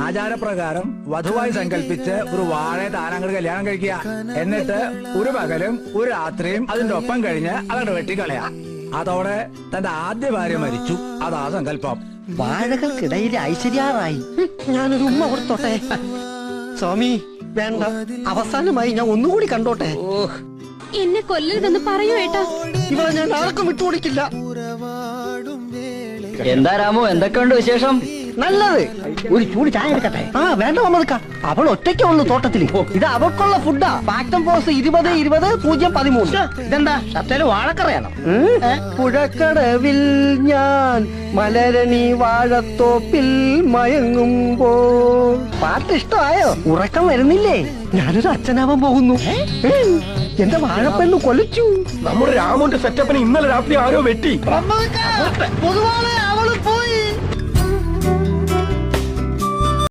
ആചാരപ്രകാരം വധുവായി സങ്കല്പിച്ച് ഒരു വാഴയെ താരങ്ങൾ കല്യാണം കഴിക്കുക. എന്നിട്ട് ഒരു പകലും ഒരു രാത്രിയും അതിന്റെ ഒപ്പം കഴിഞ്ഞ് അങ്ങോട്ട് വെട്ടിക്കളയാ. അതോടെ തന്റെ ആദ്യ ഭാര്യ മരിച്ചു. അതാ സങ്കല്പം. വാഴകൾക്കിടയിൽ ഐശ്വര്യാറായി. ഞാനൊരു ഉമ്മ കൊടുത്തോട്ടെ? സ്വാമി വേണ്ട, അവസാനമായി ഞാൻ ഒന്നുകൂടി കണ്ടോട്ടെ. എന്നെ കൊല്ലരുതെന്ന് പറയൂ ഏട്ടാ. ഇവളെ ഞാൻ ആർക്കും വിട്ടുകൊടുക്കില്ല. എന്താ രാമു, എന്തൊക്കെയുണ്ട് വിശേഷം? നല്ലത്. ഒരു ചൂട് ചായ എടുക്കട്ടെ? ആ വേണ്ട മമ്മദക്ക, അവൾ ഒറ്റയ്ക്കേ ഉള്ളു തോട്ടത്തില്. ഇത് അവൾക്കുള്ള ഫുഡാ. പാക്ടം പോസ് 20-20-0-13. ഇതെന്താ ഷർട്ടേല് വാഴക്കറയാണോ? പുഴക്കടവിൽ ഞാൻ മലരണി വാഴത്തോപ്പിൽ മയങ്ങുമ്പോ. പാട്ട് ഇഷ്ടമായോ? ഉറക്കം വരുന്നില്ലേ? ഞാനൊരു അച്ഛനാവാൻ പോകുന്നു. എന്റെ വാഴപ്പെണ്ണ് കൊലച്ചു. നമ്മുടെ രാമുന്റെ സെറ്റപ്പിന് ഇന്നലെ രാത്രി ആരോ വെട്ടി. പൊതുവാളെ